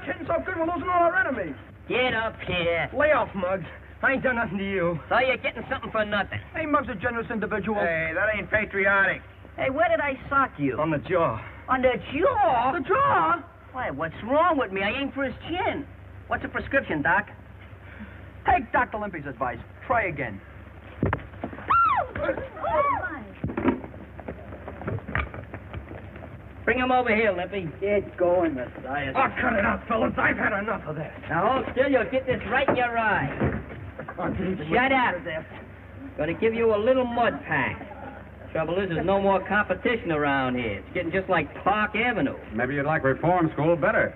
luck's hitting so good we're losing all our enemies. Get up here. Lay off, Muggs. I ain't done nothing to you. So you're getting something for nothing. Hey, Muggs a generous individual. Hey, that ain't patriotic. Hey, where did I sock you? On the jaw. On the jaw? The jaw? Why, what's wrong with me? I aimed for his chin. What's the prescription, Doc? Take Dr. Limpy's advice. Try again. Bring him over here, Limpy. Get going, Messiah. Oh, cut it out, fellas. I've had enough of this. Now hold still. You'll get this right in your eye. Shut up. Gonna give you a little mud pack. Trouble is, there's no more competition around here. It's getting just like Park Avenue. Maybe you'd like reform school better.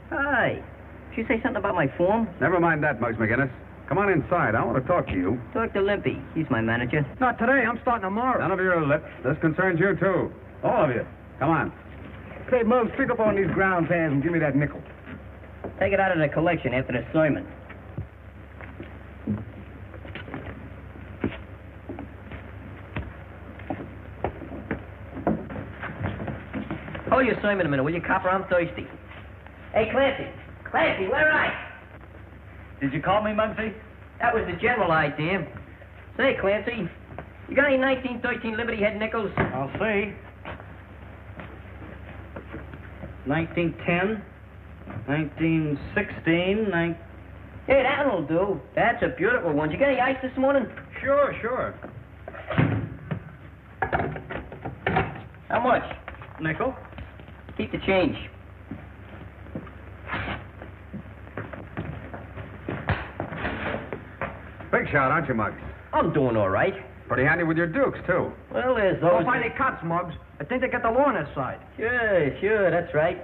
Hi. Did you say something about my form? Never mind that, Muggs McGinnis. Come on inside. I want to talk to you. Talk to Limpy. He's my manager. Not today. I'm starting tomorrow. None of your lip. This concerns you, too. All of you. Come on. Hey, Muggs, pick up on these ground pans and give me that nickel. Take it out of the collection after the sermon. Hold your sermon a minute, will you, copper? I'm thirsty. Hey, Clancy. Clancy, where are you? Did you call me, Muggsy? That was the general idea. Say, Clancy, you got any 1913 Liberty Head nickels? I'll see. 1910, 1916, Hey, that'll do. That's a beautiful one. Did you get any ice this morning? Sure. How much? Nickel. Keep the change. Big shot, aren't you, Muggs? I'm doing all right. Pretty handy with your dukes, too. Well, there's those... Don't find any cops, Muggs. I think they got the law on their side. Sure, that's right.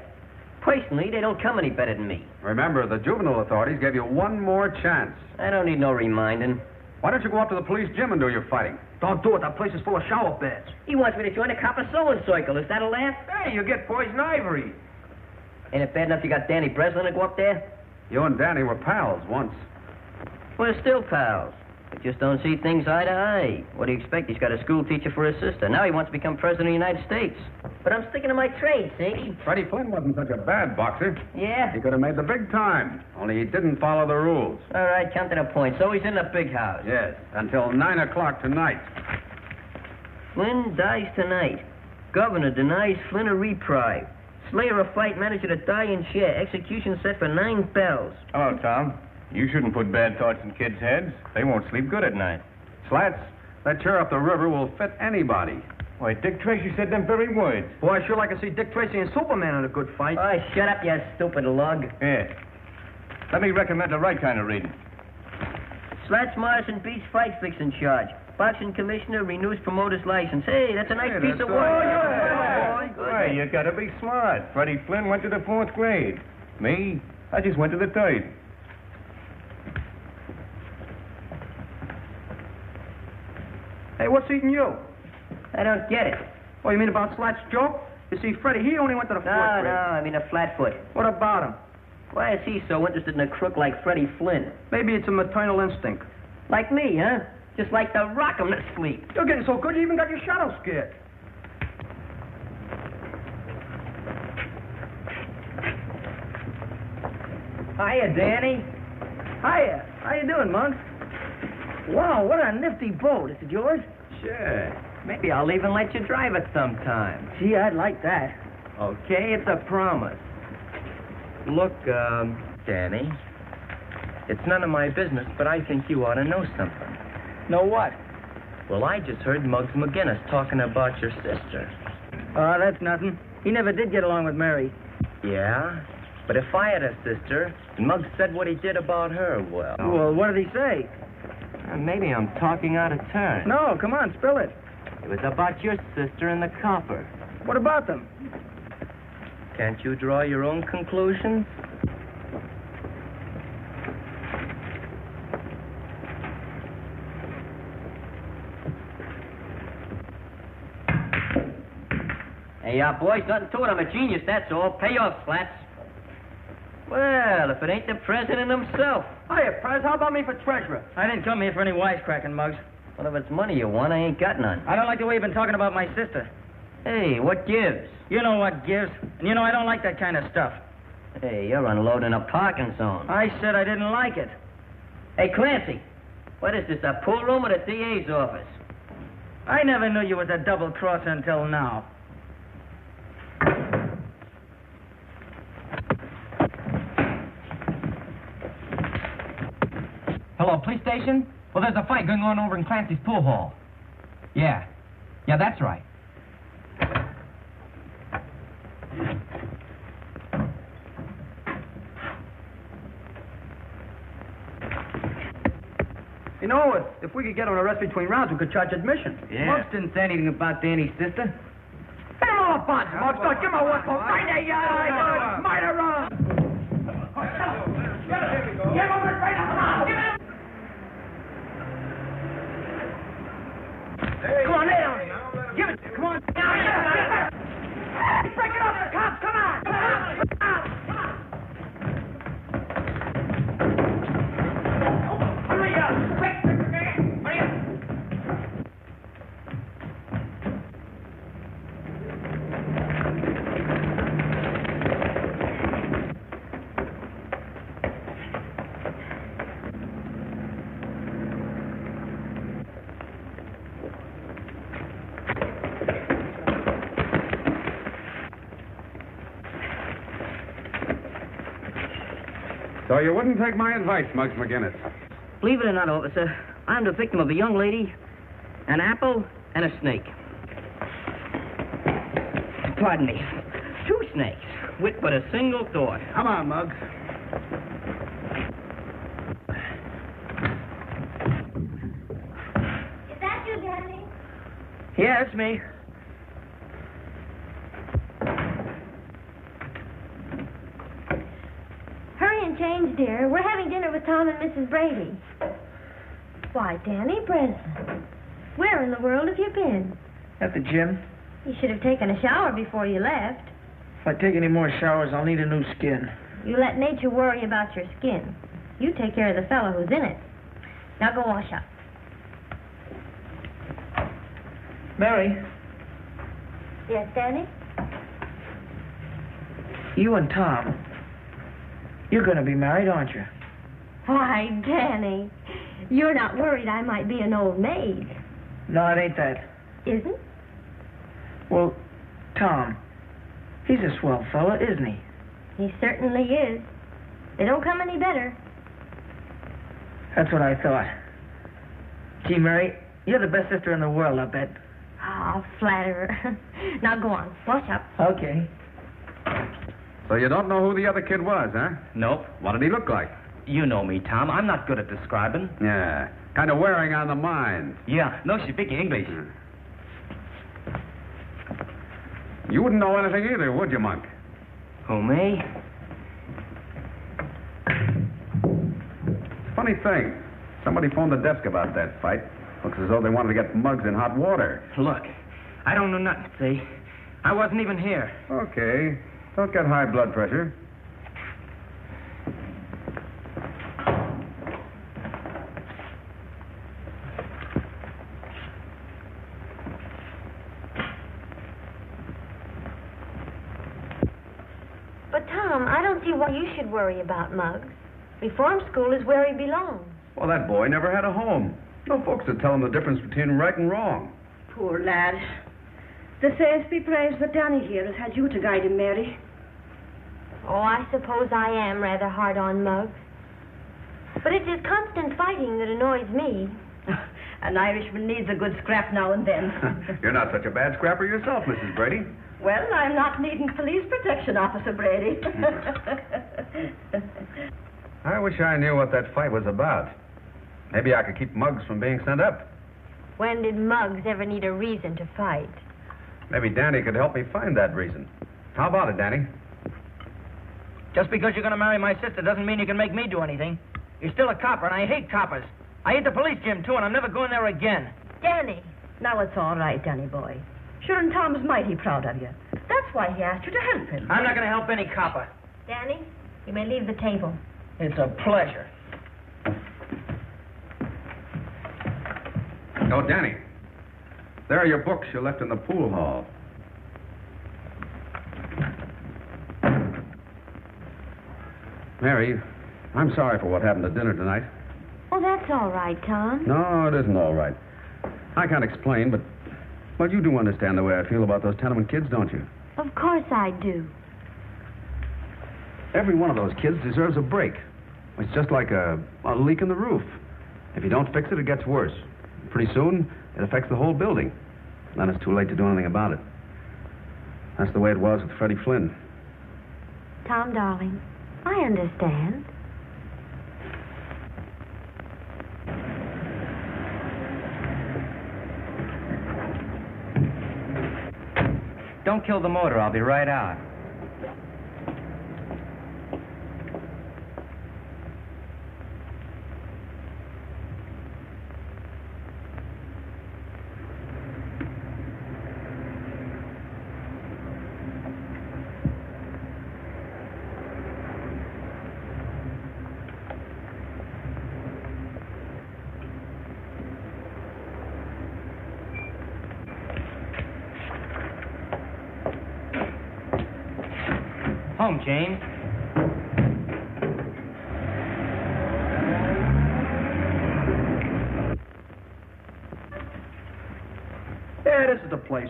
Personally, they don't come any better than me. Remember, the juvenile authorities gave you one more chance. I don't need no reminding. Why don't you go up to the police gym and do your fighting? Don't do it. That place is full of shower beds. He wants me to join the copper sewing circle. Is that a laugh? Hey, you get poison ivory. Ain't it bad enough you got Danny Breslin to go up there? You and Danny were pals once. We're still pals. We just don't see things eye to eye. What do you expect? He's got a school teacher for his sister. Now he wants to become president of the United States. But I'm sticking to my trade, see? Freddie Flynn wasn't such a bad boxer. Yeah? He could have made the big time, only he didn't follow the rules. All right, come to the point. So he's in the big house. Yes, until 9 o'clock tonight. Flynn dies tonight. Governor denies Flynn a reprieve. Slayer of fight, manager to die in chair. Execution set for 9 bells. Hello, Tom. You shouldn't put bad thoughts in kids' heads. They won't sleep good at night. Slats, that chair up the river will fit anybody. Why, Dick Tracy said them very words. Boy, I sure like to see Dick Tracy and Superman in a good fight. Oh, shut up, you stupid lug. Yeah. Let me recommend the right kind of reading. Slats Morrison beats fight fixing charge. Boxing commissioner renews promoter's license. Hey, that's a nice piece of work. Why, you gotta be smart. Freddie Flynn went to the 4th grade. Me, I just went to the 3rd. Hey, what's eating you? I don't get it. Oh, you mean about Slat's joke? You see, Freddie, he only went to the 4th grade. No, I mean a flatfoot. What about him? Why is he so interested in a crook like Freddie Flynn? Maybe it's a maternal instinct. Like me, huh? Just like to rock him to sleep. You're getting so good you even got your shadow scared. Hiya, Danny. Hiya. How you doing, Monk? Wow, what a nifty boat. Is it yours? Sure. Maybe I'll even let you drive it sometime. Gee, I'd like that. Okay, it's a promise. Look, Danny, it's none of my business, but I think you ought to know something. Know what? Well, I just heard Muggs McGinnis talking about your sister. Oh, that's nothing. He never did get along with Mary. Yeah? But if I had a sister, and Muggs said what he did about her, well... Well, what did he say? Maybe I'm talking out of turn. No, come on, spill it. It was about your sister and the copper. What about them? Can't you draw your own conclusions? Hey, boys, nothing to it. I'm a genius, that's all. Pay off, Slats. Well, if it ain't the president himself. Hiya, Prez. How about me for treasurer? I didn't come here for any wisecracking, Muggs. Well, if it's money you want, I ain't got none. I don't like the way you've been talking about my sister. Hey, what gives? You know what gives. And you know I don't like that kind of stuff. Hey, you're unloading a parking zone. I said I didn't like it. Hey, Clancy, what is this, a pool room or the DA's office? I never knew you was a double-crosser until now. Hello, police station? Well, there's a fight going on over in Clancy's pool hall. Yeah. Yeah, that's right. You know, if we could get him a rest between rounds, we could charge admission. Yeah. Muggs didn't say anything about Danny's sister. Get him all bunch, Muggs. Don't give him a whistle. Right there, yeah. Might have run. Give him a right now. Come on, down. Give it. Come on. Break it up, the cops. Come on. Come on. Hurry up. Quick. Hurry up. So you wouldn't take my advice, Muggs McGinnis. Believe it or not, officer, I'm the victim of a young lady, an apple, and a snake. Pardon me. 2 snakes, with but a single thought. Come on, Muggs. Is that you, Danny? Yeah, it's me. Hurry and change, dear. We're having dinner with Tom and Mrs. Brady. Why, Danny Breslin, where in the world have you been? At the gym. You should have taken a shower before you left. If I take any more showers, I'll need a new skin. You let nature worry about your skin. You take care of the fellow who's in it. Now go wash up. Mary, Yes, Danny? you and Tom, you're going to be married, aren't you? Why, Danny, you're not worried I might be an old maid, No, it ain't that. isn't? Well, Tom, he's a swell fella, isn't he? He certainly is. They don't come any better. That's what I thought. Gee, Mary, you're the best sister in the world, I bet. Ah, flatterer. Now go on, wash up. Okay. So you don't know who the other kid was, huh? Nope. What did he look like? You know me, Tom. I'm not good at describing. Yeah, kind of wearing on the mind. Yeah, no, she speak English. You wouldn't know anything either, would you, Monk? Who, me? Funny thing. Somebody phoned the desk about that fight. Looks as though they wanted to get Muggs in hot water. Look, I don't know nothing, see? I wasn't even here. Okay. Don't get high blood pressure. But, Tom, I don't see why you should worry about Muggs. Reform school is where he belongs. Well, that boy never had a home. No folks to tell him the difference between right and wrong. Poor lad. The saints be praised that Danny here has had you to guide him, Mary. Oh, I suppose I am rather hard on Muggs. But it's his constant fighting that annoys me. An Irishman needs a good scrap now and then. You're not such a bad scrapper yourself, Mrs. Brady. Well, I'm not needing police protection, Officer Brady. I wish I knew what that fight was about. Maybe I could keep Muggs from being sent up. When did Muggs ever need a reason to fight? Maybe Danny could help me find that reason. How about it, Danny? Just because you're going to marry my sister doesn't mean you can make me do anything. You're still a copper, and I hate coppers. I hate the police gym, too, and I'm never going there again. Danny. Now it's all right, Danny boy. Sure, and Tom's mighty proud of you. That's why he asked you to help him. I'm not going to help any copper. Danny, you may leave the table. It's a pleasure. Oh, Danny. There are your books you left in the pool hall. Mary, I'm sorry for what happened at dinner tonight. Oh, that's all right, Tom. No, it isn't all right. I can't explain, but... Well, you do understand the way I feel about those tenement kids, don't you? Of course I do. Every one of those kids deserves a break. It's just like a leak in the roof. If you don't fix it, it gets worse. Pretty soon, it affects the whole building. Then it's too late to do anything about it. That's the way it was with Freddie Flynn. Tom, darling, I understand. Don't kill the motor. I'll be right out. Home, James. Yeah, this is the place.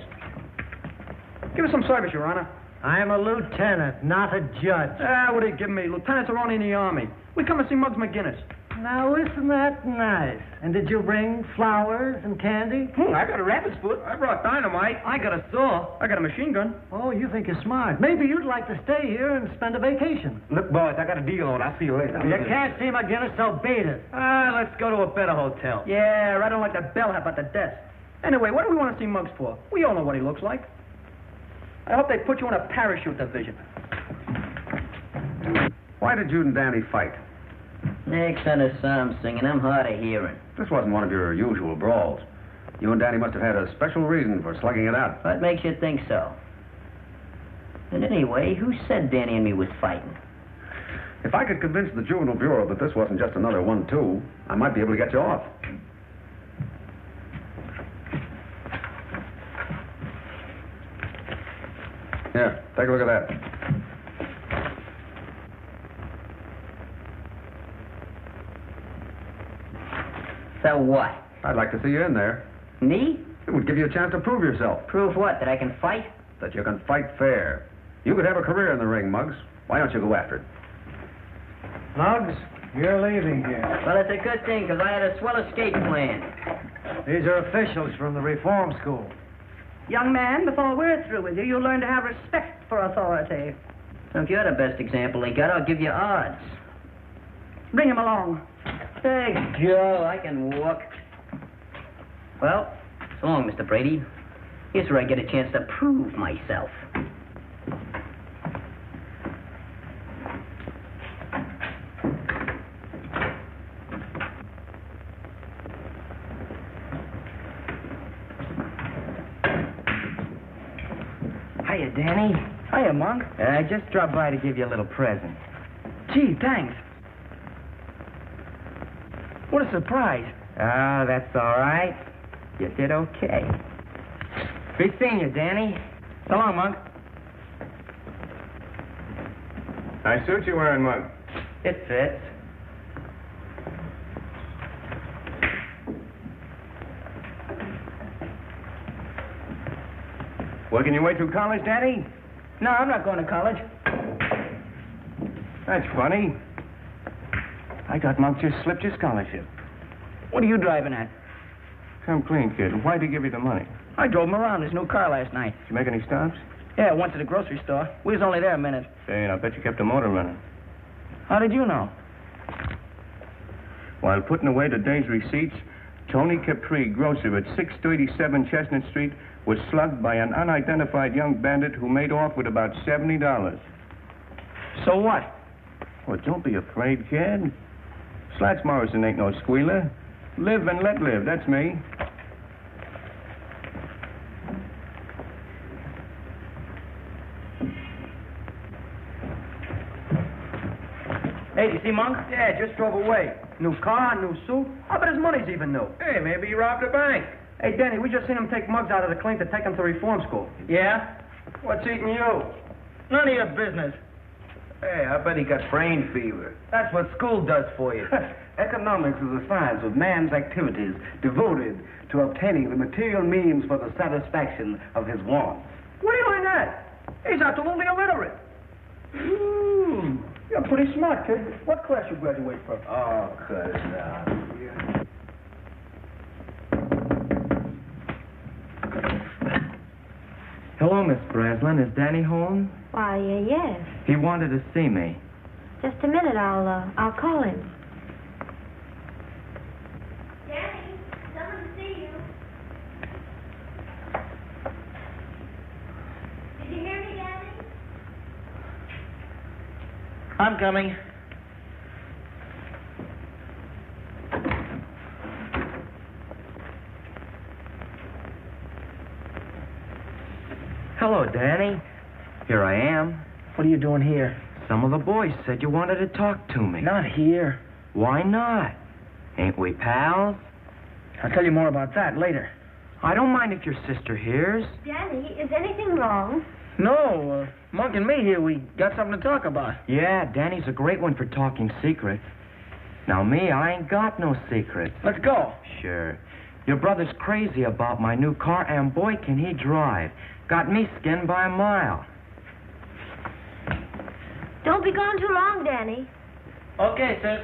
Give us some service, Your Honor. I'm a lieutenant, not a judge. What are you giving me? Lieutenants are only in the Army. We come to see Muggs McGinnis. Now, isn't that nice? And did you bring flowers and candy? I got a rabbit's foot. I brought dynamite. I got a saw. I got a machine gun. Oh, you think you're smart. Maybe you'd like to stay here and spend a vacation. Look, boys, I got a deal on. I'll see you later. You can't see McGinnis, so beat it. Let's go to a better hotel. Yeah, I don't like the bellhop at the desk. Anyway, what do we want to see Muggs for? We all know what he looks like. I hope they put you in a parachute division. Why did you and Danny fight? Nick sent us some singing. I'm hard of hearing. This wasn't one of your usual brawls. You and Danny must have had a special reason for slugging it out. What makes you think so? And anyway, who said Danny and me was fighting? If I could convince the Juvenile Bureau that this wasn't just another 1-2, I might be able to get you off. Here, take a look at that. So what? I'd like to see you in there. Me? It would give you a chance to prove yourself. Prove what? That I can fight? That you can fight fair. You could have a career in the ring, Muggs. Why don't you go after it? Muggs, you're leaving here. Well, it's a good thing, because I had a swell escape plan. These are officials from the reform school. Young man, before we're through with you, you'll learn to have respect for authority. So if you're the best example they got, I'll give you odds. Bring him along. Hey, Joe, I can walk. Well, so long, Mr. Brady. Here's where I get a chance to prove myself. Hiya, Danny. Hiya, Monk. I just dropped by to give you a little present. Gee, thanks. What a surprise. Oh, that's all right. You did okay. Be seeing you, Danny. So long, Monk. Nice suit you're wearing, Mug. It fits. Working your way through college, Danny? No, I'm not going to college. That's funny. I thought Monk just slipped your scholarship. What are you driving at? Come clean, kid. Why'd he give you the money? I drove him around his new car last night. Did you make any stops? Yeah, I went to the grocery store. We was only there a minute. Say, and I bet you kept the motor running. How did you know? While putting away the day's receipts, Tony Capri, grocer at 637 Chestnut Street, was slugged by an unidentified young bandit who made off with about $70. So what? Well, don't be afraid, kid. Slats Morrison ain't no squealer. Live and let live, that's me. Hey, do you see Monk? Yeah, just drove away. New car, new suit. I bet his money's even new. Hey, maybe he robbed a bank. Hey, Danny, we just seen him take Muggs out of the clink to take him to reform school. Yeah? What's eating you? None of your business. Hey, I bet he got brain fever. That's what school does for you. Economics is the science of man's activities devoted to obtaining the material means for the satisfaction of his wants. Where do you learn that? He's absolutely illiterate. You're pretty smart, kid. What class you graduate from? Oh, cut it out. Hello, Miss Breslin. Is Danny home? Why, yes. He wanted to see me. Just a minute, I'll call him. Danny, someone to see you. Did you hear me, Danny? I'm coming. Hello, Danny. Here I am. What are you doing here? Some of the boys said you wanted to talk to me. Not here. Why not? Ain't we pals? I'll tell you more about that later. I don't mind if your sister hears. Danny, is anything wrong? No, Monk and me here, we got something to talk about. Yeah, Danny's a great one for talking secrets. Now, me, I ain't got no secrets. Let's go. Sure. Your brother's crazy about my new car, and boy, can he drive. Got me skinned by a mile. Don't be gone too long, Danny. Okay, sis.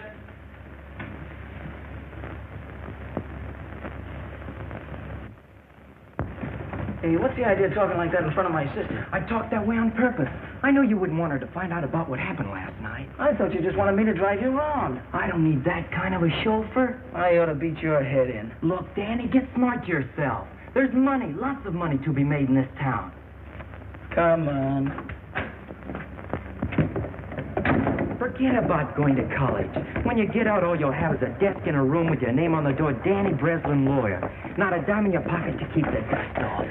Hey, what's the idea of talking like that in front of my sister? I talked that way on purpose. I know you wouldn't want her to find out about what happened last night. I thought you just wanted me to drive you around. I don't need that kind of a chauffeur. I ought to beat your head in. Look, Danny, get smart yourself. There's money, lots of money to be made in this town. Come on. Forget about going to college. When you get out, all you'll have is a desk in a room with your name on the door, Danny Breslin, lawyer. Not a dime in your pocket to keep the dust off.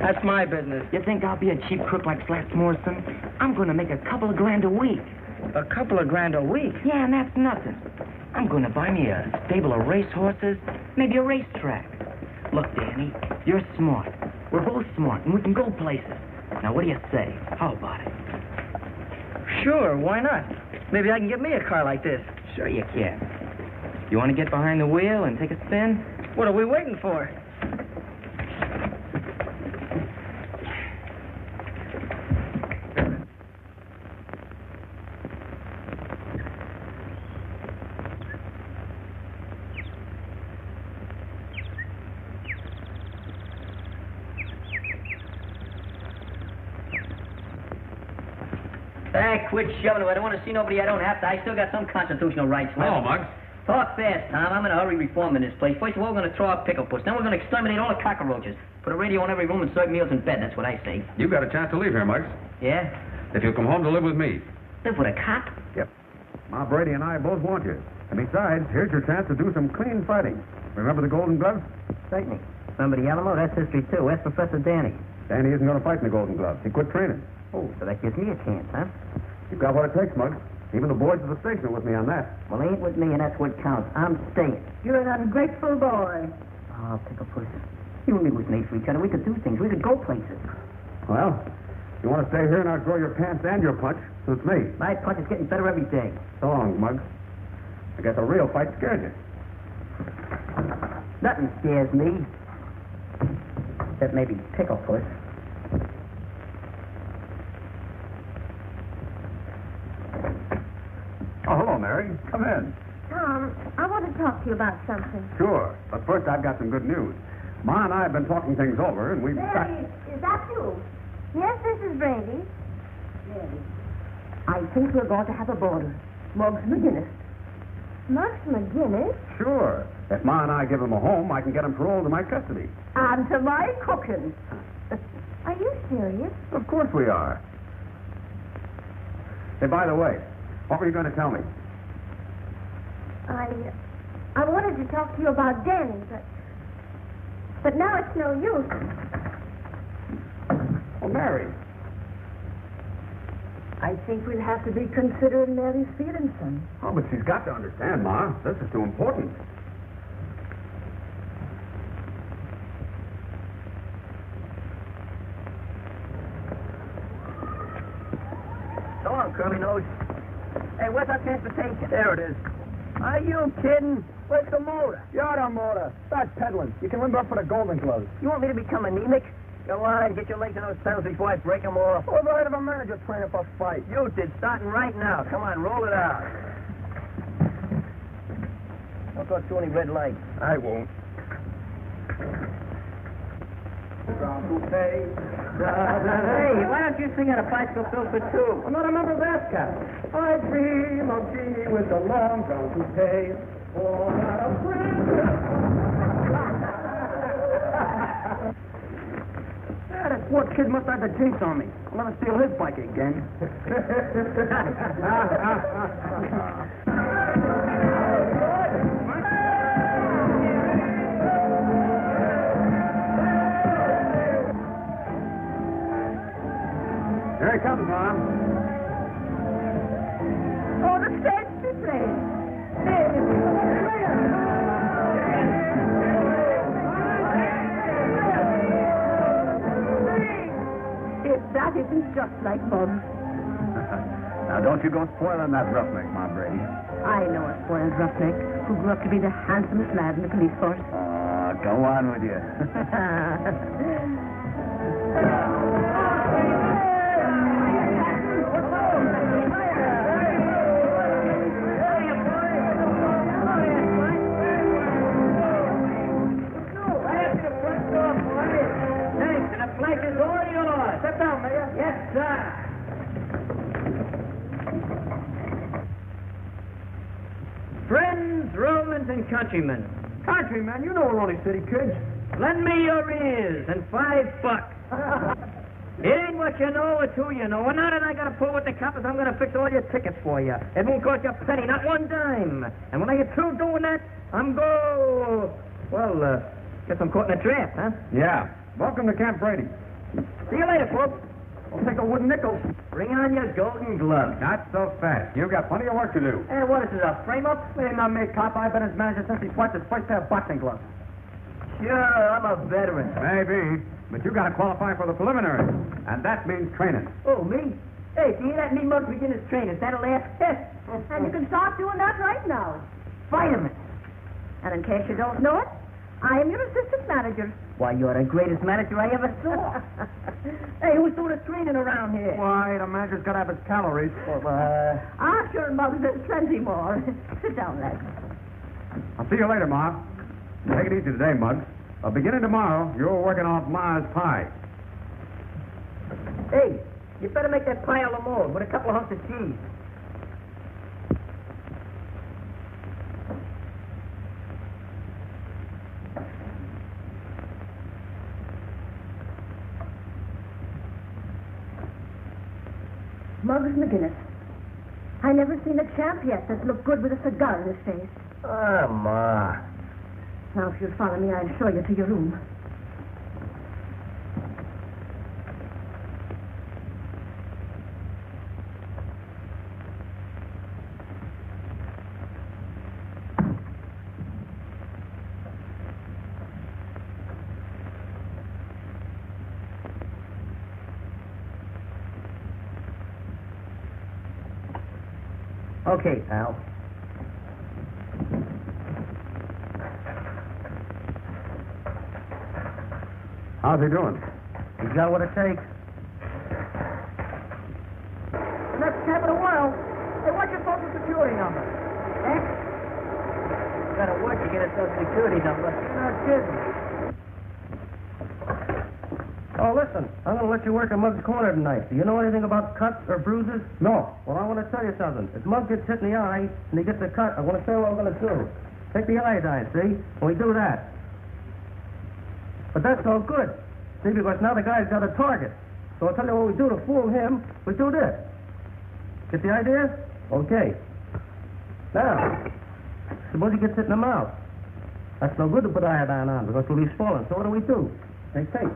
That's my business. You think I'll be a cheap crook like Slats Morrison? I'm going to make a couple of grand a week. A couple of grand a week? Yeah, and that's nothing. I'm going to buy me a stable of racehorses, maybe a racetrack. Look, Danny, you're smart. We're both smart, and we can go places. Now, what do you say? How about it? Sure, why not? Maybe I can get me a car like this. Sure you can. You want to get behind the wheel and take a spin? What are we waiting for? Hey, quit shoving it. I don't want to see nobody I don't have to. I still got some constitutional rights left. Hello, Muggs. Talk fast, Tom. I'm in a hurry reforming this place. First of all, we're going to throw out pickle puss. Then we're going to exterminate all the cockroaches. Put a radio in every room and serve meals in bed. That's what I say. You've got a chance to leave here, Muggs. Yeah? If you'll come home to live with me. Live with a cop? Yep. Ma Brady and I both want you. And besides, here's your chance to do some clean fighting. Remember the Golden Gloves? Certainly. Remember the Alamo? That's history, too. Ask Professor Danny. Danny isn't going to fight in the Golden Gloves. He quit training. Oh, so that gives me a chance, huh? You've got what it takes, Muggs. Even the boys at the station are with me on that. Well, they ain't with me, and that's what counts. I'm staying. You're an ungrateful boy. Oh, pickle puss. You and me was made for each other. We could do things. We could go places. Well, you want to stay here and outgrow your pants and your punch, suits me. My punch is getting better every day. So long, Muggs. I guess a real fight scared you. Nothing scares me. Except maybe pickle puss. Oh, hello, Mary. Come in. Tom, I want to talk to you about something. Sure. But first, I've got some good news. Ma and I have been talking things over, and we've... Mary, is that you? Yes, this is Brady. I think we're going to have a boarder. Muggs McGinnis. Muggs McGinnis? Sure. If Ma and I give him a home, I can get him paroled to my custody. And to my cooking. Are you serious? Of course we are. Hey, by the way, what were you going to tell me? I wanted to talk to you about Danny, but now it's no use. Oh, Mary. I think we'll have to be considering Mary's feelings, son. Oh, but she's got to understand, Ma. This is too important. So long, Curly Nose. Hey, where's our transportation? There it is. Are you kidding? Where's the motor? You're the motor. Start pedaling. You can limber up for the Golden Gloves. You want me to become anemic? Go on, get your legs in those pedals before I break them off. Who ever heard of a manager training for a fight? You did, starting right now. Come on, roll it out. Don't go through any red lights. I won't. Hey, why don't you sing out a bicycle filled for two? I'm not a member of ASCAP. I dream of thee with a long brown toupee. Oh, not a friend. That poor kid must have the jinx on me. I'll never steal his bike again. Here he comes, Mom. Oh, the stage is playing. If that isn't just like Muggs. Now, don't you go spoiling that roughneck, Ma Brady. I know a spoiled roughneck who grew up to be the handsomest lad in the police force. Oh, go on with you. Friends, Romans, and countrymen. Countrymen, you know we're only city kids. Lend me your ears and $5. It ain't what you know, it's who you know. And now that I got to pull with the coppers, I'm going to fix all your tickets for you. It won't cost you a penny, not one dime. And when I get through doing that, guess I'm caught in a trap, huh? Yeah. Welcome to Camp Brady. See you later, folks. I'll take a wooden nickel. Bring on your golden gloves. Not so fast. You've got plenty of work to do. Hey, what is this, a frame-up? Ain't not me, cop. I've been his manager since he swiped his first pair of boxing gloves. Sure, I'm a veteran. Maybe, but you got to qualify for the preliminaries, and that means training. Oh, me? Hey, can you let me mug begin his training? Is that a laugh? And you can start doing that right now. Vitamins. And in case you don't know it, I am your assistant manager. Why, you're the greatest manager I ever saw. Hey, who's doing the training around here? Why, the manager's got to have his calories. Sure, Muggs, there's plenty more. Sit down, lad. I'll see you later, Ma. Take it easy today, Muggs. Beginning tomorrow, you're working off Ma's pie. Hey, you better make that pie a la mode with a couple of hunks of cheese. Muggs McGinnis. I never seen a champ yet that looked good with a cigar in his face. Ah, Ma. Now, if you'll follow me, I'll show you to your room. Okay, pal. How's he doing? He's got what it takes. The next champ in the world. Hey, what's your social security number? Eh? You gotta work to get a social security number. You're not kidding. Oh, listen, I'm gonna let you work at Mug's Corner tonight. Do you know anything about cuts or bruises? No. Well, I want to tell you something. If Mug gets hit in the eye and he gets a cut, I want to tell you what we're going to do. Take the iodine, see? When we do that. But that's no good. See, because now the guy's got a target. So I'll tell you what we do to fool him. We do this. Get the idea? Okay. Now, suppose he gets hit in the mouth. That's no good to put iodine on because we'll be swollen. So what do? Take tape.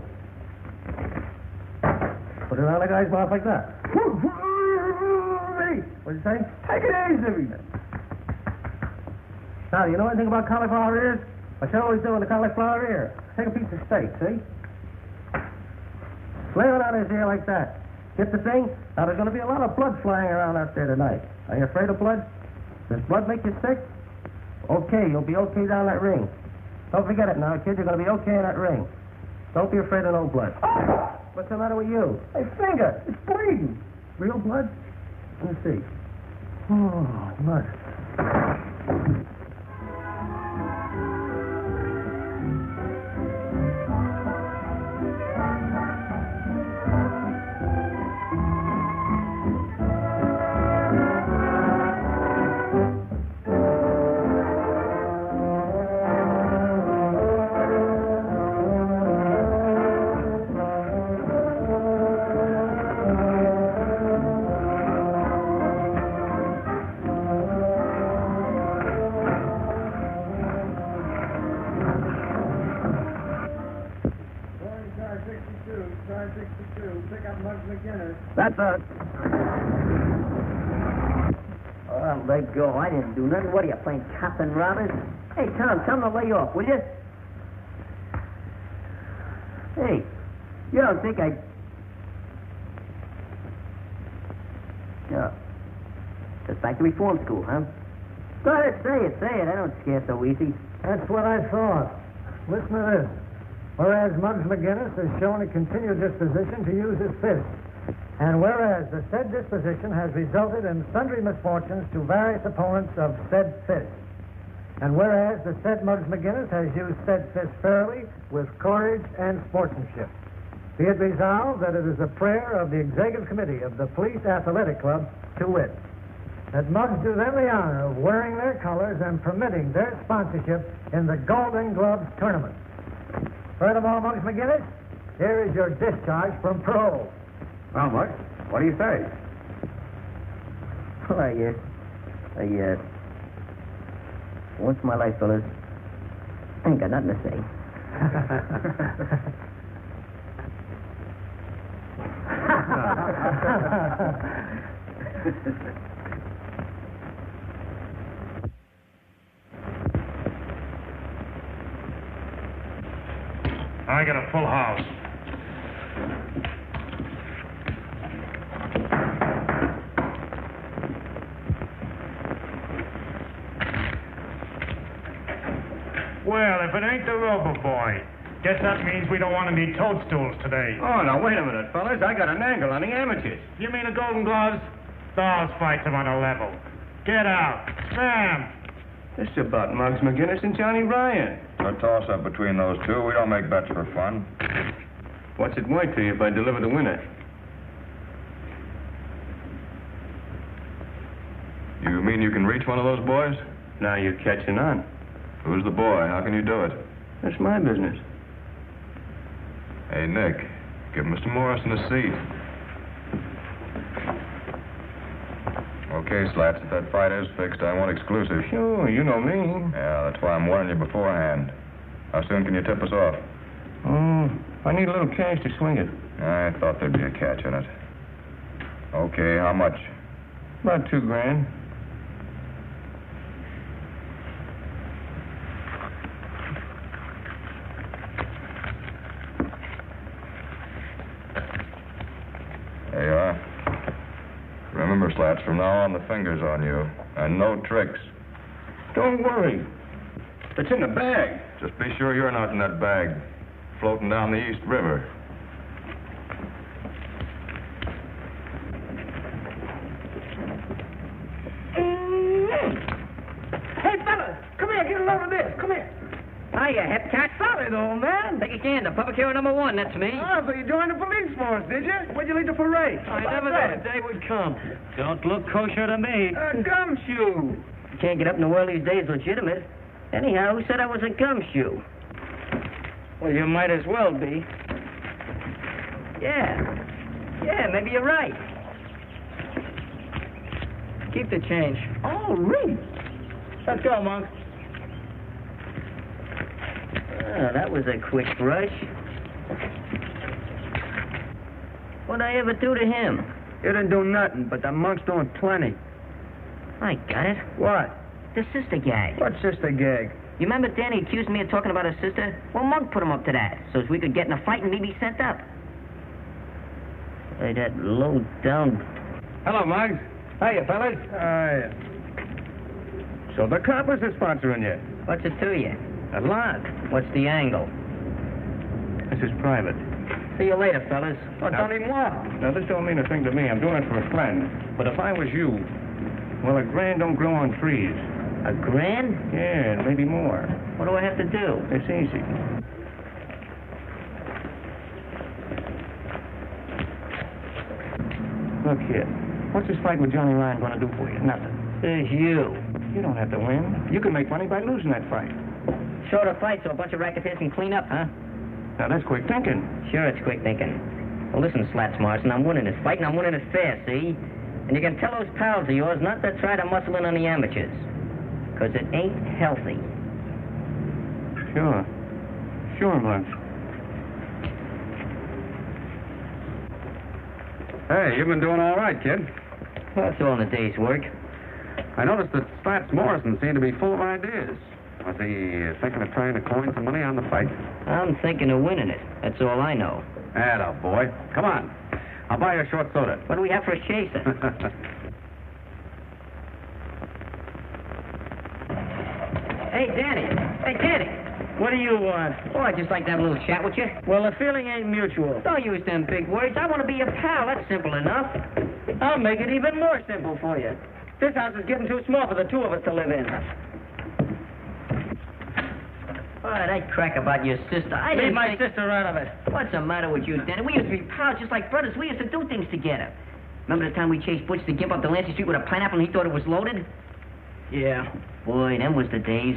Put it on the guy's mouth like that. What'd you say? Take it easy. Now, you know anything about cauliflower ears? I should always do in the cauliflower ear. Take a piece of steak, see? Slam it on his ear like that. Get the thing, Now, there's going to be a lot of blood flying around out there tonight. Are you afraid of blood? Does blood make you sick? Okay, you'll be okay down that ring. Don't forget it now, kid. You're going to be okay in that ring. Don't be afraid of no blood. What's the matter with you? Hey, finger, it's bleeding. Real blood? Let me see. Oh, blood. That's us. Oh, let go. I didn't do nothing. What are you, playing cop and robbers? Hey, Tom, tell them to lay off, will you? Hey, you don't think I... No. Just back to reform school, huh? Go ahead, say it. I don't scare so easy. That's what I thought. Listen to this. Whereas Muggs McGinnis has shown a continued disposition to use his fists, and whereas the said disposition has resulted in sundry misfortunes to various opponents of said fists, and whereas the said Muggs McGinnis has used said fists fairly, with courage and sportsmanship, be it resolved that it is a prayer of the Executive Committee of the Police Athletic Club, to wit, that Muggs do them the honor of wearing their colors and permitting their sponsorship in the Golden Gloves tournament. Furthermore, Muggs McGinnis, here is your discharge from parole. Well, Muggs, what do you say? Well, once in my life, fellas, I ain't got nothing to say. I got a full house. Well, if it ain't the Rover Boy, guess that means we don't want any toadstools today. Oh, now, wait a minute, fellas. I got an angle on the amateurs. You mean the Golden Gloves? Those fight them on a level. Get out. Sam! This is about Muggs McGinnis and Johnny Ryan. A toss-up between those two. We don't make bets for fun. What's it worth to you if I deliver the winner? You mean you can reach one of those boys? Now you're catching on. Who's the boy? How can you do it? That's my business. Hey, Nick, give Mr. Morrison a seat. Okay, Slats, if that fight is fixed, I want exclusive. Sure, you know me. Yeah, that's why I'm warning you beforehand. How soon can you tip us off? I need a little cash to swing it. I thought there'd be a catch in it. Okay, how much? About $2,000. There you are. Remember, Slats, from now on, the finger's on you. And no tricks. Don't worry. It's in the bag. Just be sure you're not in that bag, floating down the East River. Hey, fella, come here, get a load of this. Come here. Hiya, Hepcat. Solid, old man. Take a can. The public hero number 1, that's me. Oh, so you joined the police force, did you? Where'd you lead the parade? I never thought the day would come. Don't look kosher to me. Gumshoe. You can't get up in the world these days legitimate. Anyhow, who said I was a gumshoe? Well, you might as well be. Yeah, maybe you're right. Keep the change. Oh, really? Let's go, Monk. Oh, that was a quick rush. What'd I ever do to him? You didn't do nothing, but the monk's doing plenty. I got it. What? The sister gag. What sister gag? You remember Danny accused me of talking about his sister? Well, Monk put him up to that, so as we could get in a fight and me be sent up. Hey, that low down. Hello, Muggs. Hiya, fellas. Hiya. So the coppers are sponsoring you. What's it to you? A lot. What's the angle? This is private. See you later, fellas. Oh, don't even walk. Now, this don't mean a thing to me. I'm doing it for a friend. But if I was you, well, $1,000 don't grow on trees. $1,000? Yeah, maybe more. What do I have to do? It's easy. Look here. What's this fight with Johnny Ryan going to do for you? Nothing. It's you. You don't have to win. You can make money by losing that fight. Short a fight so a bunch of racketeers can clean up, huh? Now, that's quick thinking. Sure, it's quick thinking. Well, listen, Slats Morrison, I'm winning this fight, and I'm winning it fair, see? And you can tell those pals of yours not to try to muscle in on the amateurs. Because it ain't healthy. Sure. Sure, Muggs. Hey, you've been doing all right, kid. Well, that's all in a day's work. I noticed that Slats Morrison seemed to be full of ideas. Was he thinking of trying to coin some money on the fight? I'm thinking of winning it. That's all I know. Atta boy. Come on. I'll buy you a short soda. What do we have for a chaser? Hey, Danny. Hey, Danny. What do you want? Oh, I'd just like to have a little chat with you. Well, the feeling ain't mutual. Don't use them big words. I want to be your pal. That's simple enough. I'll make it even more simple for you. This house is getting too small for the two of us to live in. All right, that crack about your sister. Leave my sister out of it. What's the matter with you, Danny? We used to be pals just like brothers. We used to do things together. Remember the time we chased Butch the Gimp up Delancey Street with a pineapple and he thought it was loaded? Yeah. Boy, them was the days.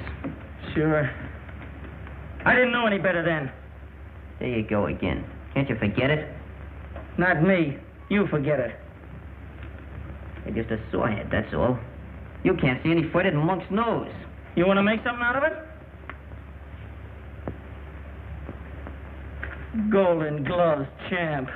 Sure. I didn't know any better then. There you go again. Can't you forget it? Not me. You forget it. You're just a sorehead, that's all. You can't see any further than Monk's nose. You want to make something out of it? Golden Gloves champ.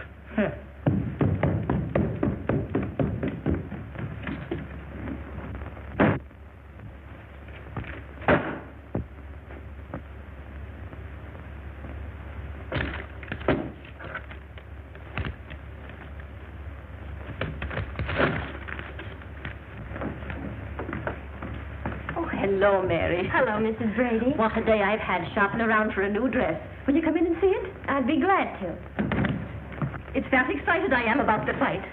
Hello, Mary. Hello, Mrs. Brady. What a day I've had shopping around for a new dress. Will you come in and see it? I'd be glad to. It's that excited I am about the fight.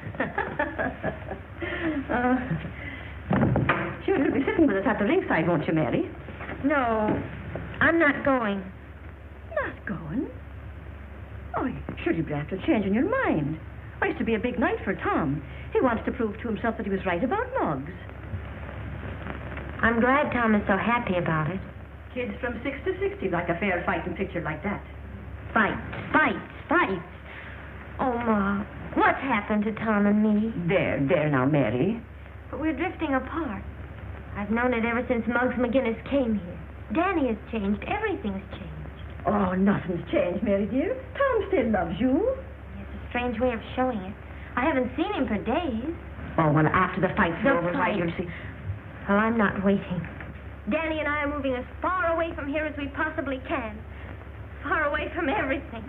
Sure, you'll be sitting with us at the ringside, won't you, Mary? No, I'm not going. Not going? Oh, sure, you'll be after changing your mind. Oh, it's to be a big night for Tom. He wants to prove to himself that he was right about Muggs. I'm glad Tom is so happy about it. Kids from 6 to 60 like a fair fighting picture like that. Fights, fights, fights. Oh, Ma, what's happened to Tom and me? There now, Mary. But we're drifting apart. I've known it ever since Muggs McGinnis came here. Danny has changed. Everything's changed. Oh, nothing's changed, Mary dear. Tom still loves you. He has a strange way of showing it. I haven't seen him for days. Oh, well, after the fight's over, why, you'll see. Well, I'm not waiting. Danny and I are moving as far away from here as we possibly can. Far away from everything.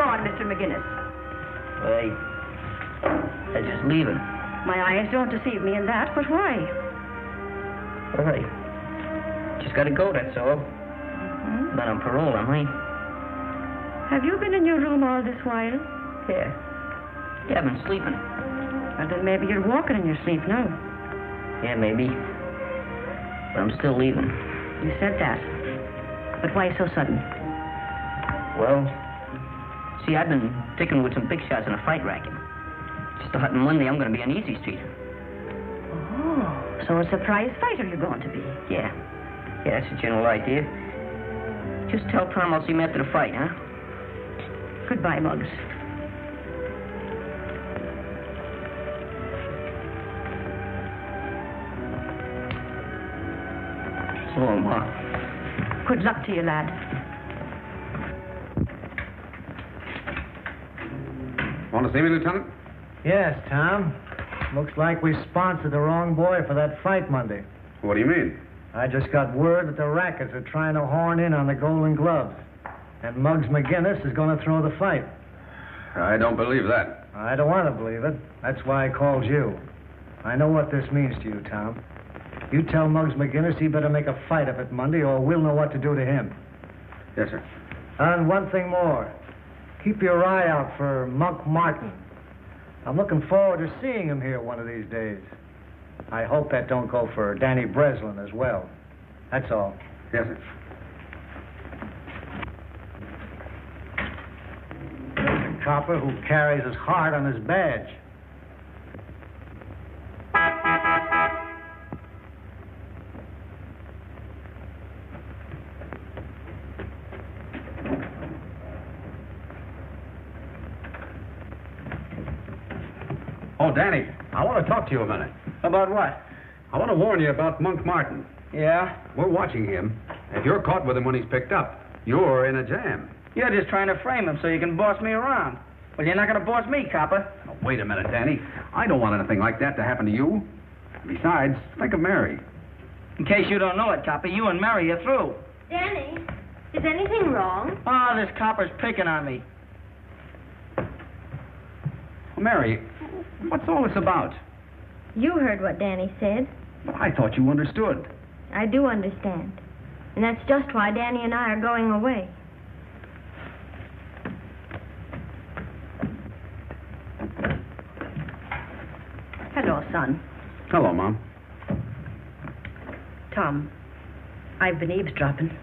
Mr. McGinnis. I just leaving. My eyes don't deceive me in that, but why? All right. Just gotta go, that's all. Mm-hmm. Not on parole, am I? Have you been in your room all this while? Yeah. Yeah, I've been sleeping. Well, then maybe you're walking in your sleep now. Yeah, maybe. But I'm still leaving. You said that. But why so sudden? Well, see, I've been ticking with some big shots in a fight racket. Starting Monday, I'm going to be on Easy Street. Oh, so a surprise fighter you're going to be. Yeah. Yeah, that's the general idea. Just tell Tom I'll see him after the fight, huh? Goodbye, Muggs. So am I. Good luck to you, lad. Want to see me, Lieutenant? Yes, Tom. Looks like we sponsored the wrong boy for that fight Monday. What do you mean? I just got word that the Rackets are trying to horn in on the Golden Gloves. And Muggs McGinnis is going to throw the fight. I don't believe that. I don't want to believe it. That's why I called you. I know what this means to you, Tom. You tell Muggs McGinnis he better make a fight of it Monday, or we'll know what to do to him. Yes, sir. And one thing more. Keep your eye out for Monk Martin. I'm looking forward to seeing him here one of these days. I hope that don't go for Danny Breslin as well. That's all. Yes, sir. A copper who carries his heart on his badge. Oh, Danny, I want to talk to you a minute. About what? I want to warn you about Monk Martin. Yeah? We're watching him. If you're caught with him when he's picked up, you're in a jam. You're just trying to frame him so you can boss me around. Well, you're not going to boss me, copper. Now, wait a minute, Danny. I don't want anything like that to happen to you. Besides, think of Mary. In case you don't know it, copper, you and Mary are through. Danny, is anything wrong? Oh, this copper's picking on me. Mary, what's all this about? You heard what Danny said. But I thought you understood. I do understand. And that's just why Danny and I are going away. Hello, son. Hello, Mom. Tom, I've been eavesdropping.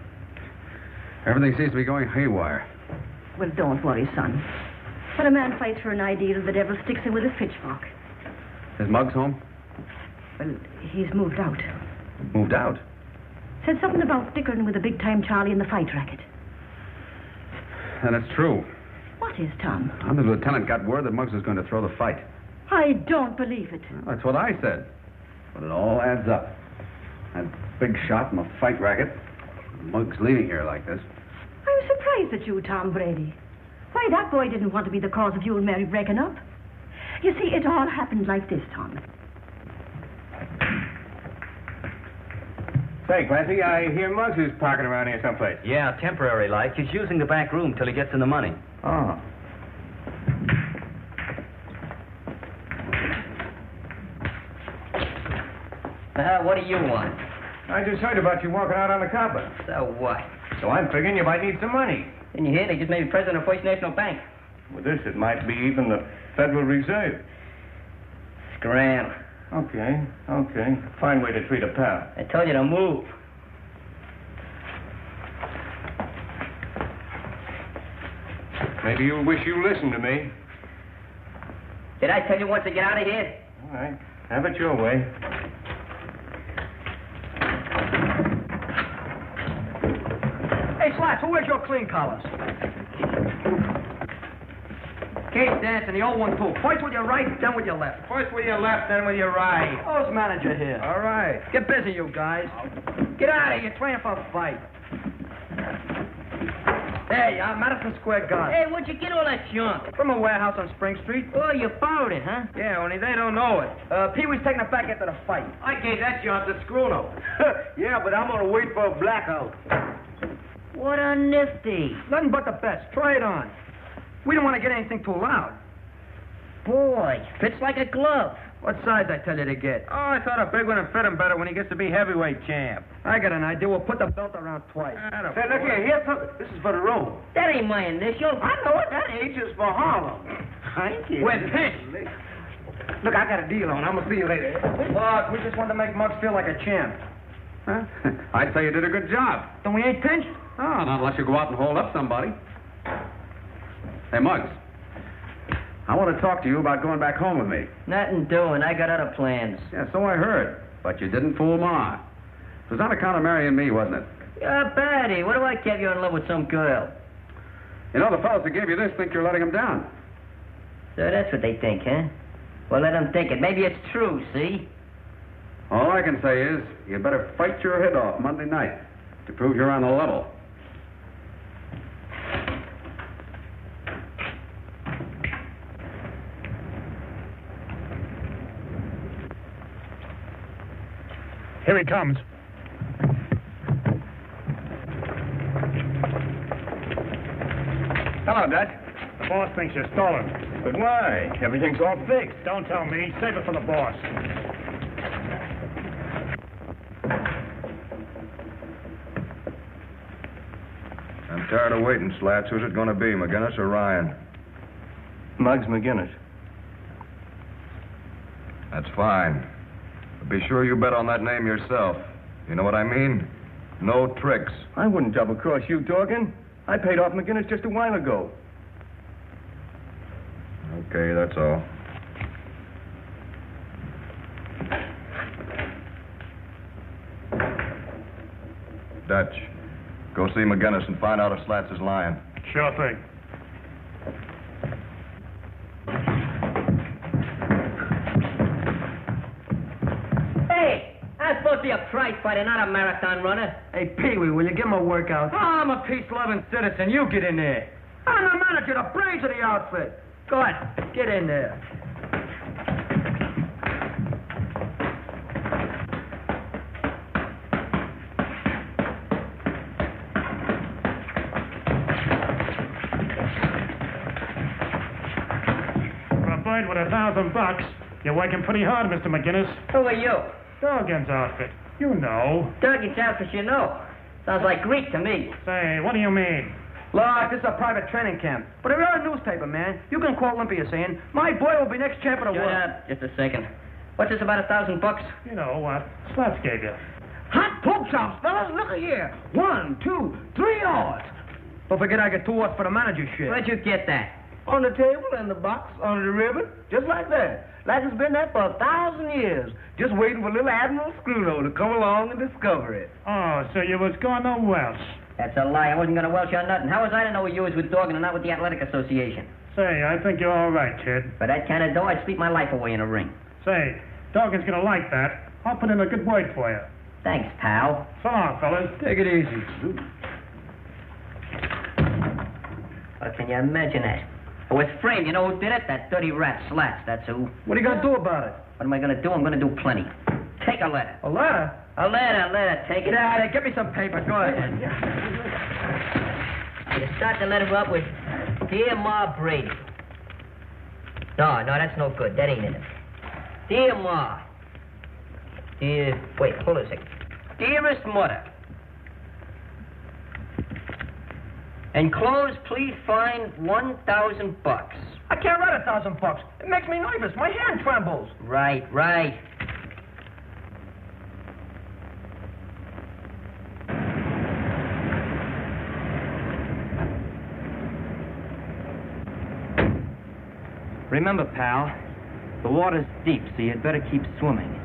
Everything seems to be going haywire. Well, don't worry, son. When a man fights for an ideal, the devil sticks him with a pitchfork. Is Muggs home? Well, he's moved out. Moved out? Said something about dickering with the big-time Charlie in the fight racket. Then it's true. What is, Tom? The lieutenant got word that Muggs was going to throw the fight. I don't believe it. Well, that's what I said. But it all adds up. That big shot in the fight racket. Muggs leaving here like this. I'm surprised at you, Tom Brady. Why, that boy didn't want to be the cause of you and Mary breaking up. You see, it all happened like this, Tom. Say, Clancy, I hear Muggs is parking around here someplace. Yeah, temporary like. He's using the back room till he gets in the money. Oh. What do you want? I just heard about you walking out on the copper. So what? So I'm figuring you might need some money. Didn't you hear they just made me president of First National Bank? With this, it might be even the Federal Reserve. Scram. Okay. Fine way to treat a pal. I told you to move. Maybe you'll wish you listened to me. Did I tell you once to get out of here? All right. Have it your way. Hey, Slats, where's your clean collars? Case dance and the old one, too. First with your right, then with your left. First with your left, then with your right. Who's manager here? All right. Get busy, you guys. Get out of here. You're training for a fight. There you are, Madison Square Garden. Hey, where'd you get all that junk? From a warehouse on Spring Street. Oh, you borrowed it, huh? Yeah, only they don't know it. Pee-wee's taking it back after the fight. I gave that junk to Scruno. Yeah, but I'm going to wait for a blackout. What a nifty. Nothing but the best. Try it on. We don't want to get anything too loud. Boy, fits like a glove. What size I tell you to get? Oh, I thought a big one would fit him better when he gets to be heavyweight champ. I got an idea. We'll put the belt around twice. Hey, look here. Here's something. This is for the road. That ain't my initial. I know it. That H is for Harlem. Thank you. We're pinched. Look, I got a deal on. I'm going to see you later. Look, we just wanted to make Muggs feel like a champ. Huh? I'd say you did a good job. Then we ain't pinched? Oh, not unless you go out and hold up somebody. Hey, Muggs. I want to talk to you about going back home with me. Nothing doing. I got other plans. Yeah, so I heard. But you didn't fool Ma. It was on account of marrying me, wasn't it? Yeah, Betty, what do I get you in love with some girl? You know, the fellows that gave you this think you're letting them down. So that's what they think, huh? Well, let them think it. Maybe it's true, see? All I can say is, you better fight your head off Monday night to prove you're on the level. Here he comes. Hello, Dutch. The boss thinks you're stolen. But why? Everything's all fixed. Don't tell me. Save it for the boss. I'm tired of waiting, Slats. Who's it going to be, McGinnis or Ryan? Muggs McGinnis. That's fine. But be sure you bet on that name yourself. You know what I mean? No tricks. I wouldn't double-cross you, Dorgan. I paid off McGinnis just a while ago. Okay, that's all. Dutch, go see McGinnis and find out if Slats is lying. Sure thing. Hey, I'm supposed to be a prize fighter, not a marathon runner. Hey, Pee-wee, will you give him a workout? Oh, I'm a peace-loving citizen. You get in there. I'm the manager, the brains of the outfit. Go ahead, get in there. For a bird with $1,000, you're working pretty hard, Mr. McGinnis. Who are you? Dorgan's outfit. You know. Turkey's outfit, you know. Sounds like Greek to me. Say, what do you mean? Look, this is a private training camp. But if you're a newspaper, man, you can quote Olympia saying, my boy will be next champ of the world. Shut up. Just a second. What's this about $1,000? You know what? Slats gave you. Hot pork chops, fellas. Look at here. 1, 2, 3 odds. Don't forget I get 2 odds for the manager's shit. Where'd you get that? On the table, in the box, under the ribbon, just like that. Like it's been there for 1,000 years. Just waiting for little Admiral Screwno to come along and discover it. Oh, so you was going to Welsh. That's a lie. I wasn't going to Welsh or nothing. How was I to know you was with Dorgan and not with the Athletic Association? Say, I think you're all right, kid. For that kind of dough, I'd sleep my life away in a ring. Say, Dorgan's going to like that. I'll put in a good word for you. Thanks, pal. So long, fellas. Take it easy. Well, can you imagine that? It was framed. You know who did it? That dirty rat, Slats. That's who. What are you going to do about it? What am I going to do? I'm going to do plenty. Take a letter. A letter? A letter. Take it. Yeah, get me some paper. Go ahead. You start the letter up with, Dear Ma Brady. No, that's no good. That ain't in it. Dear Ma. Wait, hold on a second. Dearest Mother. Enclosed, please find $1,000. I can't write $1,000. It makes me nervous. My hand trembles. Right. Remember, pal, the water's deep, so you'd better keep swimming.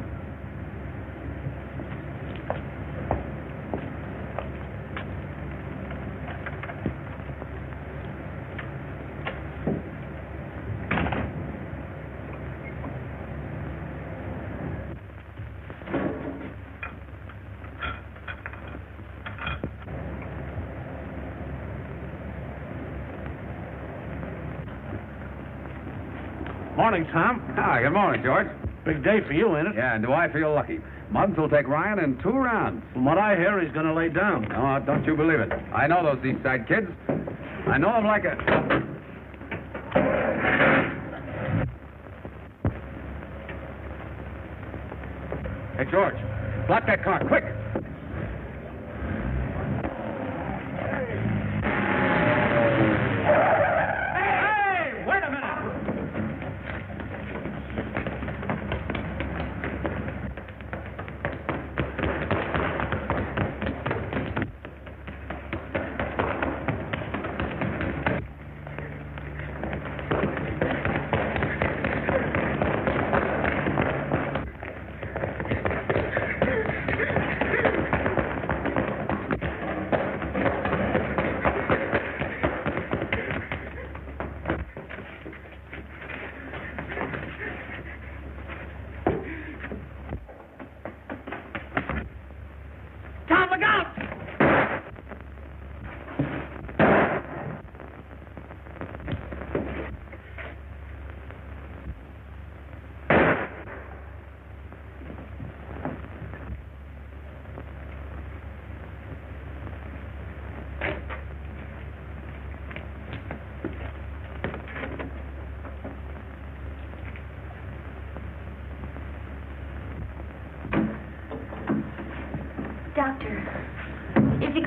Morning, Tom. Hi, good morning, George. Big day for you, ain't it? Yeah, and do I feel lucky? Muggs will take Ryan in 2 rounds. From what I hear, he's going to lay down. Oh, don't you believe it. I know those East Side kids. I know them like a... Hey, George, block that car, quick. Hey, wait a minute.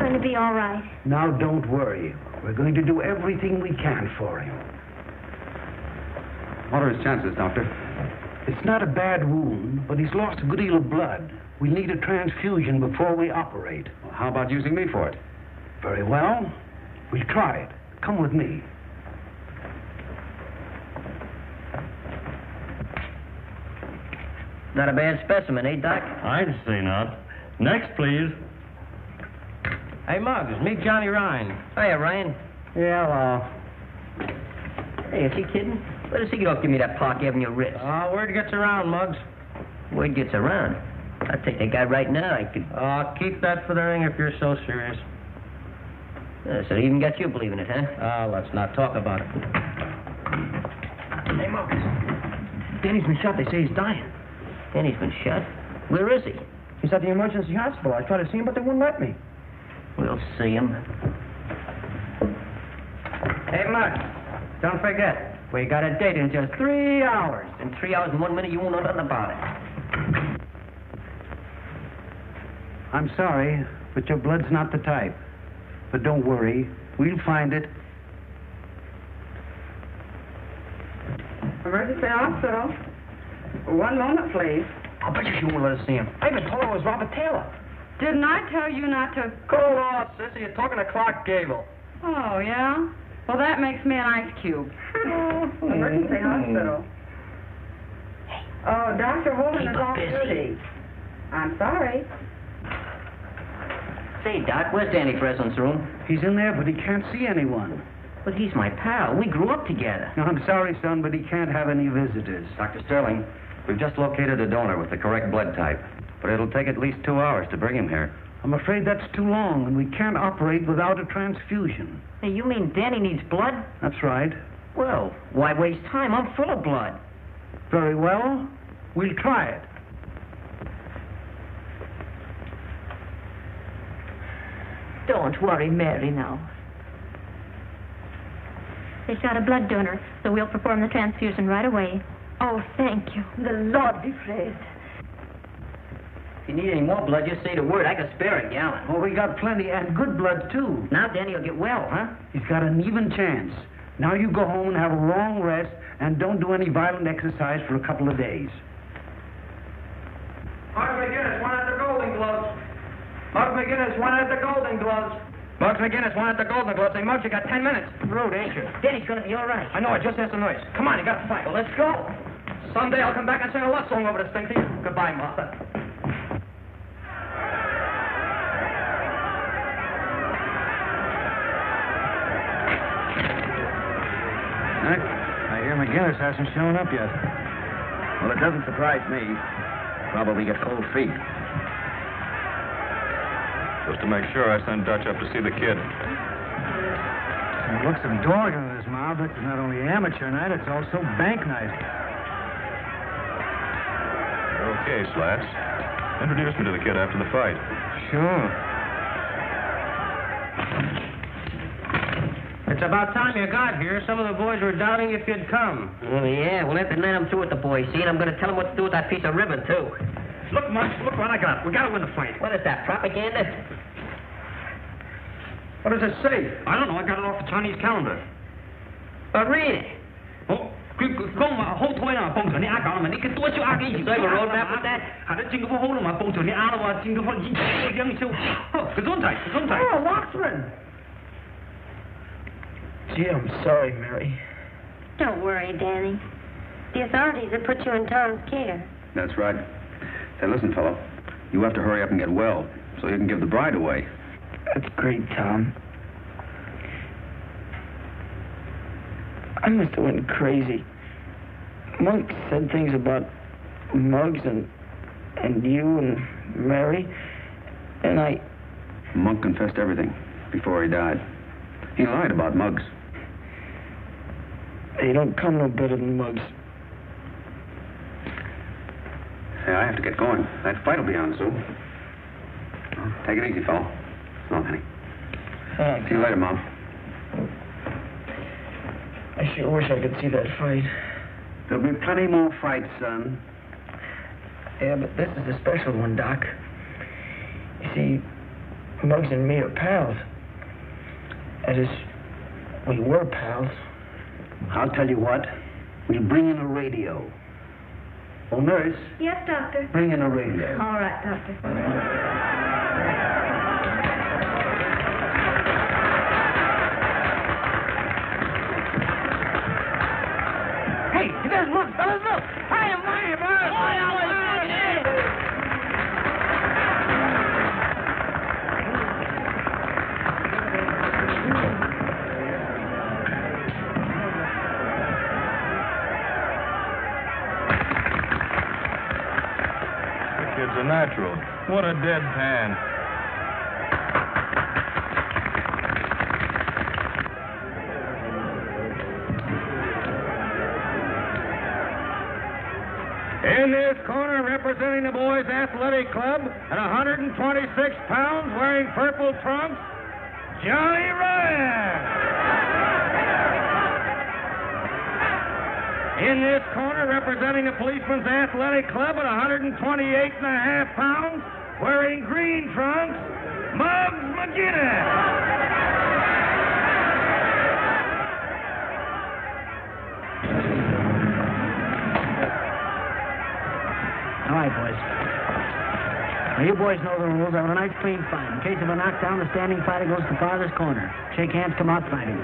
going to be all right? Now, don't worry. We're going to do everything we can for him. What are his chances, Doctor? It's not a bad wound, but he's lost a good deal of blood. We'll need a transfusion before we operate. Well, how about using me for it? Very well. We'll try it. Come with me. Not a bad specimen, eh, Doc? I'd say not. Next, please. Hey, Muggs, meet Johnny Ryan. Hiya, Ryan. Yeah, well. Hey, is he kidding? Where does he go give me that Park Avenue Ritz? Word gets around, Muggs. Word gets around. I'll take that guy right now. I could... Keep that for the ring if you're so serious. So he even got you believing it, huh? Let's not talk about it. Hey, Muggs. Danny's been shot. They say he's dying. Danny's been shot? Where is he? He's at the emergency hospital. I tried to see him, but they wouldn't let me. We'll see him. Hey, Muggs, don't forget, we got a date in just 3 hours. In 3 hours and 1 minute, you won't know nothing about it. I'm sorry, but your blood's not the type. But don't worry. We'll find it. Emergency hospital. 1 moment, please. I bet you she won't let us see him. I even told her it was Robert Taylor. Didn't I tell you not to... Cool off, sissy. You're talking to Clark Gable. Oh, yeah? Well, that makes me an ice cube. Emergency hospital. Oh, Dr. Holden is off duty. I'm sorry. Say, Doc, where's Danny Breslin's room? He's in there, but he can't see anyone. But he's my pal. We grew up together. No, I'm sorry, son, but he can't have any visitors. Dr. Sterling, we've just located a donor with the correct blood type, but it'll take at least 2 hours to bring him here. I'm afraid that's too long, and we can't operate without a transfusion. Hey, you mean Danny needs blood? That's right. Well, why waste time? I'm full of blood. Very well. We'll try it. Don't worry, Mary, now. They shot a blood donor, so we'll perform the transfusion right away. Oh, thank you. The Lord be praised. If you need any more blood, just say the word. I can spare a gallon. Well, we got plenty, and good blood, too. Now Danny will get well, huh? He's got an even chance. Now you go home and have a long rest, and don't do any violent exercise for a couple of days. Muggs McGinnis, one at the Golden Gloves. Muggs McGinnis, one at the Golden Gloves. Muggs McGinnis, one at the Golden Gloves. Hey, Muggs, you got 10 minutes. Rude, ain't you? Danny's gonna be all right. I know, I just heard some noise. Come on, you gotta fight. Well, let's go. Someday I'll come back and sing a love song over this thing to you. Goodbye, Martha. I hear McGinnis hasn't shown up yet. Well, it doesn't surprise me. Probably get cold feet. Just to make sure, I sent Dutch up to see the kid. It looks of dog in this mob. It's not only amateur night, it's also bank night. Okay, Slats. Introduce me to the kid after the fight. Sure. It's about time you got here. Some of the boys were doubting if you'd come. Oh, yeah. Well, after tonight, I'm through with the boys. See, and I'm going to tell them what to do with that piece of ribbon, too. Look, Muggs, look what I got. We got to win the fight. What is that, propaganda? What does it say? I don't know. I got it off the Chinese calendar. Read it. Oh, So you have a roadmap with that? Oh, Watchman. Gee, I'm sorry, Mary. Don't worry, Danny. The authorities have put you in Tom's care. That's right. Say, listen, fellow. You have to hurry up and get well so you can give the bride away. That's great, Tom. I must have went crazy. Monk said things about Muggs and you and Mary, and I... Monk confessed everything before he died. He lied about Muggs. They don't come no better than Muggs. Hey, I have to get going. That fight will be on soon. Well, take it easy, fellow. So long, honey. Thanks. See you later, Mom. I sure wish I could see that fight. There'll be plenty more fights, son. Yeah, but this is a special one, Doc. You see, Muggs and me are pals. That is, we were pals. I'll tell you what. We'll bring in a radio. Oh, nurse, Yes, Doctor. bring in a radio. All right, Doctor. Hey, there's Muggs, fellas, look. Hi, my Kid's a natural. What a deadpan. In this corner, representing the boys' athletic club at 126 pounds, wearing purple trunks, Johnny Ryan. In this corner, representing the policeman's athletic club at 128.5 pounds, wearing green trunks, Muggs McGinnis. All right, boys. Now, you boys know the rules. I want a nice clean fight. In case of a knockdown, the standing fighter goes to the farthest corner. Shake hands, come out fighting.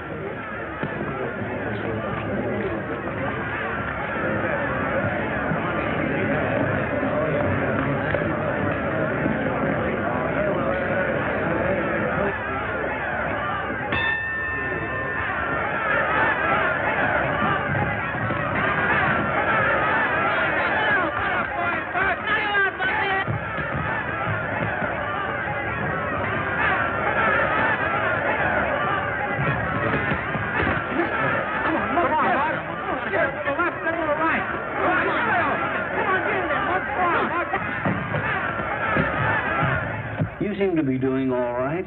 You seem to be doing all right.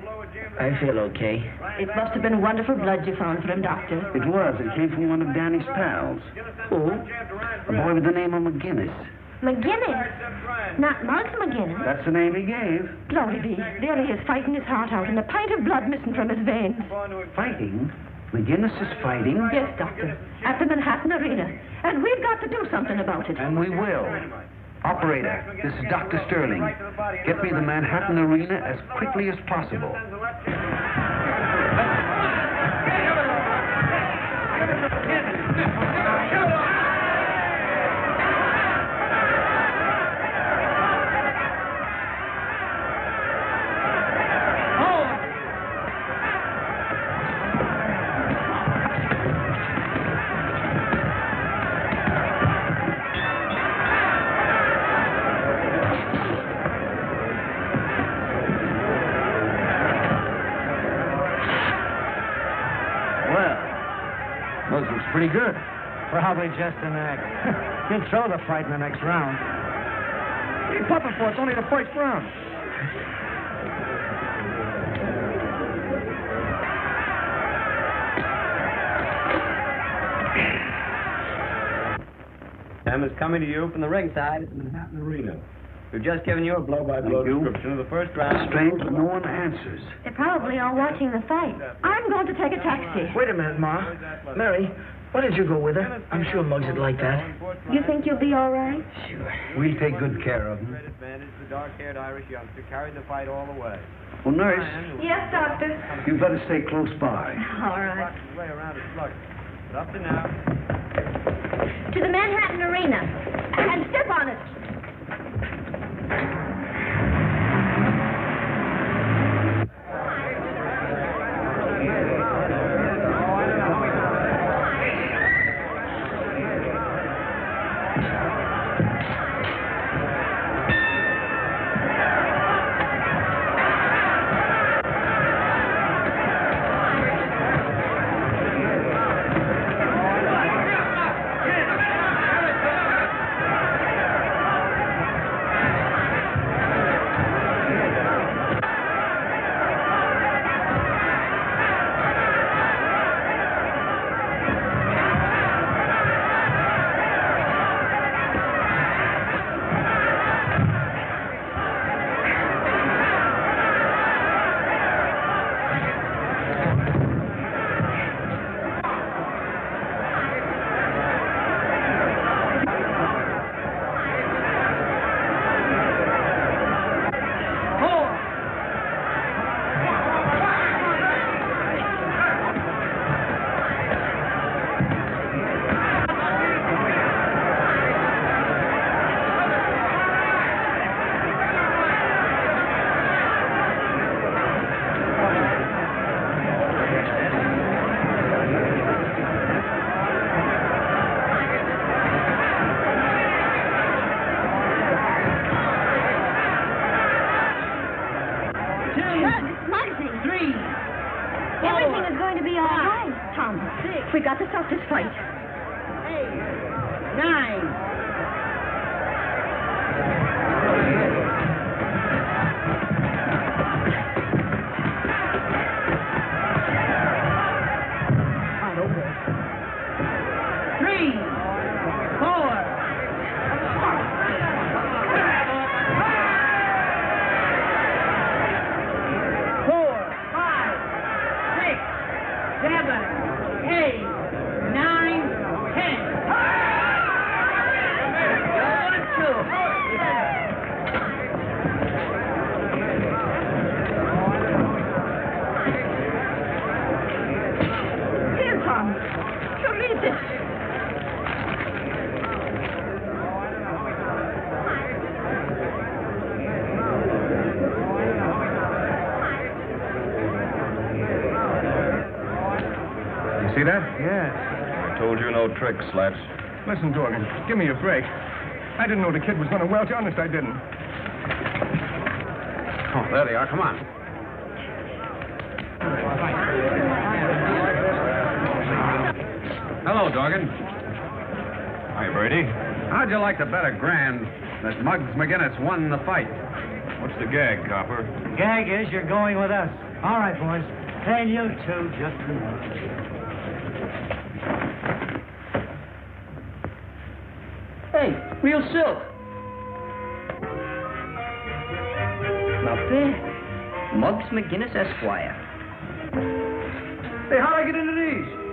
I feel okay. It must have been wonderful blood you found for him, Doctor. It was. It came from one of Danny's pals. Who? A boy with the name of McGinnis. McGinnis. Not Muggs McGinnis. That's the name he gave. Glory be. There he is, fighting his heart out, and a pint of blood missing from his veins. Fighting? McGinnis is fighting? Yes, Doctor. At the Manhattan Arena. And we've got to do something about it. And we will. Operator, this is Dr. Sterling. Get me the Manhattan Arena as quickly as possible. Pretty good. Probably just an act. He'll throw the fight in the next round. What are you pumping for? It's only the first round. Sam is coming to you from the ringside at the Manhattan Arena. We've just given you a blow-by-blow description of the first round. Strange, no one answers. They're probably all watching the fight. I'm going to take a taxi. Wait a minute, Ma. Mary, why didn't you go with her? I'm sure Muggs would like that. You think you'll be all right? Sure. We'll take good care of him. The dark-haired Irish youngster carried the fight all the way. Well, nurse, Yes, Doctor. you better stay close by. All right. His way around his slug. But up to now. To the Manhattan Arena. And step on it. We got to stop this fight. 8, 9. See that? Yes. I told you no tricks, Slats. Listen, Dorgan, give me a break. I didn't know the kid was going to welch. Honest, I didn't. Oh, there they are. Come on. Hello, Dorgan. Hi, Brady. How'd you like to bet $1,000 that Muggs McGinnis won the fight? What's the gag, Copper? Gag is you're going with us. All right, boys. Tell you two just a minute. Hey, real silk. Not bad. Muggs McGinnis, Esquire. Hey, how'd I get into these?